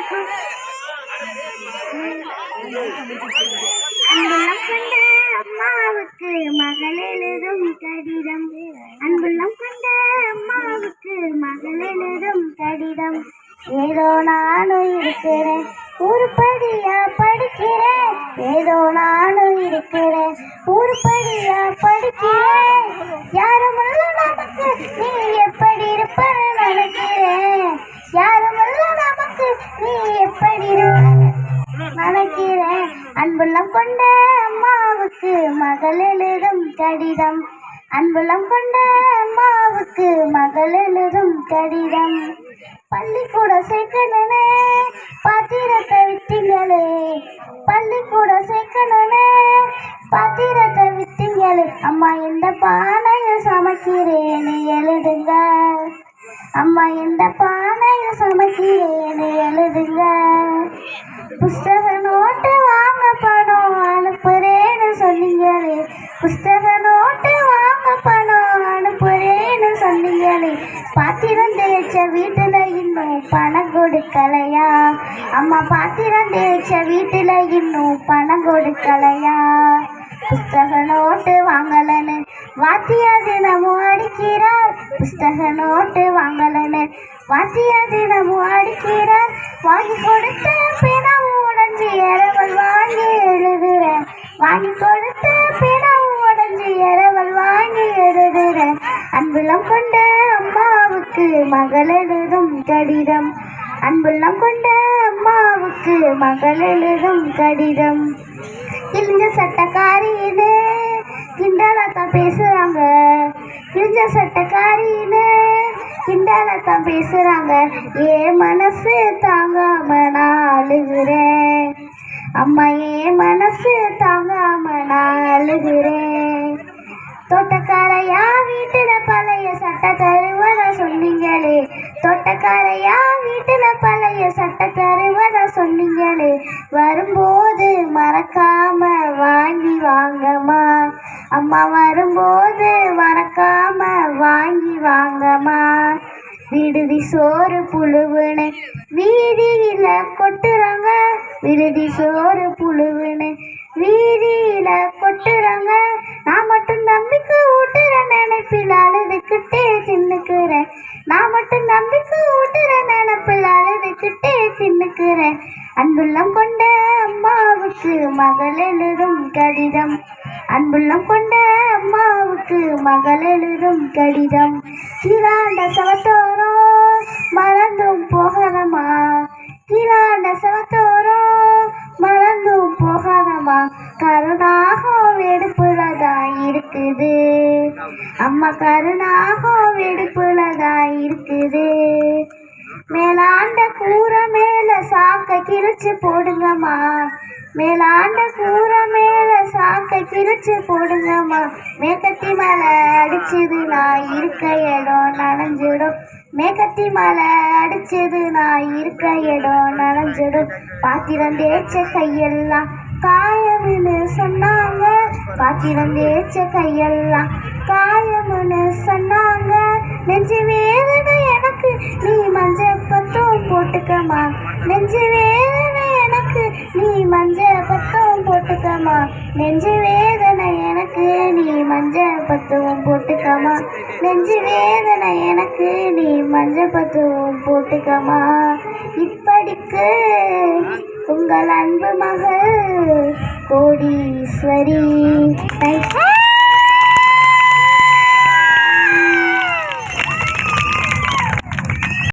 அன்புள்ளம் கொண்ட அம்மாவுக்கு மகள் எழுதும் கடிதம். அன்புள்ளம் கொண்ட அம்மாவுக்கு மகள் எழுதும் கடிதம். ஏதோ நானும் இருக்கிறேன், உருப்படியா படிக்கிறேன். ஏதோ நானும் இருக்கிறேன், உருப்படியா படிக்கிறேன். யாருமல்ல நமக்கு நீ எப்படி இருப்பன்னு நினைக்கிறேன். யாருமல்ல நமக்கு நீ எப்படி நினைக்கிறேன். அன்புள்ளம் கொண்ட அம்மாவுக்கு மகள் எழுதும் கடிதம். அன்புள்ளம் கொண்ட அம்மாவுக்கு மகள் எழுதும் கடிதம். பள்ளிக்கூட சேர்க்கணுனே பாத்திரத்தை விட்டீங்களே. பள்ளிக்கூட சேர்க்கணுனே பாத்திரத்தை விட்டீங்களே. அம்மா எந்த பானையை சமைக்கிறேன்னு எழுதுங்க. அம்மா எந்த பானையை சமைக்கிறேன்னு எழுதுங்க. புஸ்தக நோட்டு வாங்க பணம் அனுப்புறேன்னு சொன்னீங்களே. புஸ்தக நோட்டு வாங்க பணம் அனுப்புறேன்னு சொன்னீங்களே. பாத்திரம் தேய்ச்ச வீட்டுல இன்னும் பணம் கொடுக்கலையா? அம்மா பாத்திரம் தேய்ச்ச வீட்டுல இன்னும் பணம் கொடுக்கலையா? புஸ்தக நோட்டு வாங்கலன்னு வாத்தியா தினமும் அடிக்கிறார். புஸ்தக நோட்டு வாங்கலன்னு வாத்தியா தினமும் அடிக்கிறார். வாங்கி கொடுத்த பிணவும் உடஞ்சி இரவல் வாங்கி எழுதுறேன். வாங்கி கொடுத்த பிணவும் உடஞ்சி இரவல் வாங்கி எழுதுறேன். அன்புள்ளம் கொண்ட அம்மாவுக்கு மகள் எழுதும் கடிதம். அன்புள்ளம் கொண்ட அம்மாவுக்கு மகள் எழுதும் கடிதம். கிழிஞ்ச சட்டக்காரின்னு கிண்டலத்தான் பேசுறாங்க. கிழிஞ்ச சட்டக்காரின்னு கிண்டலத்தான் பேசுறாங்க. ஏன் மனசு தாங்காம நான் அழுகிறேன். அம்மா ஏன் மனசு தாங்காம நான் அழுகிறேன். தோட்டக்காரையா வீட்டுல பழைய சட்டை தருவத சொன்னீங்களே. தோட்டக்காரையா வீட்டுல பழைய சட்டை தருவத சொன்னீங்களே. வரும்போது மறக்காம வாங்கி வாங்கம்மா. அம்மா வரும்போது மறக்காம வாங்கி வாங்கம்மா. விடுதி சோறு புழுவுன்னு வீதியில கொட்டுறாங்க. விடுதி சோறு புழுவுன்னு வீதியில கொட்டுறாங்க. நான் மட்டும் தம்பிக்கு ஊட்டுற நினைப்பில் அழுதுகிட்டே தின்னுக்கிறேன். நான் மட்டும் தம்பிக்கு ஊட்டுற நினைப்பில் அழுதுகிட்டே தின்னுக்கிறேன். அன்புள்ளம் கொண்ட அம்மாவுக்கு மகள் எழுதும் கடிதம். அன்புள்ளம் கொண்ட அம்மாவுக்கு மகள் எழுதும் கடிதம். கீழாண்ட சவத்தோரம் மறந்தும் போகாதம்மா. கீழாண்ட சவத்தோரம் மறந்தும் போகாதம்மா. கருணாகம் வெடுப்புலதான் இருக்குது. அம்மா கருணாகம் வெடுப்புலதான் இருக்குது. மேலாண்ட கூரை மேல சாக்க கிழிச்சு போடுங்கம்மா. மேலாண்ட கூரை மேல சாக்க கிழிச்சு போடுங்கம்மா. மேக்கத்தி மலை அடிச்சது நான் இருக்க இடம் நனைஞ்சிடும். மேக்கத்தி மலை அடிச்சது நான் இருக்க இடம் நனைஞ்சிடும். பாத்திரம் தேய்ச்ச கையெல்லாம் காயம்னு சொன்னாங்க. பாத்திரம் தேய்ச்ச கையெல்லாம் காயம்னு சொன்னாங்க. நெஞ்சு வேதனை எனக்கு நீ மஞ்ச பத்தும் போட்டுக்கம்மா. நெஞ்சு வேதனை எனக்கு நீ மஞ்ச பத்தும் போட்டுக்கம்மா. நெஞ்சு வேதனை எனக்கு நீ மஞ்ச பத்தும் போட்டுக்கம்மா. நெஞ்சு வேதனை எனக்கு நீ மஞ்ச பத்தும் போட்டுக்கம்மா. இப்படிக்கு உங்கள் அன்பு மகள் கோடீஸ்வரி.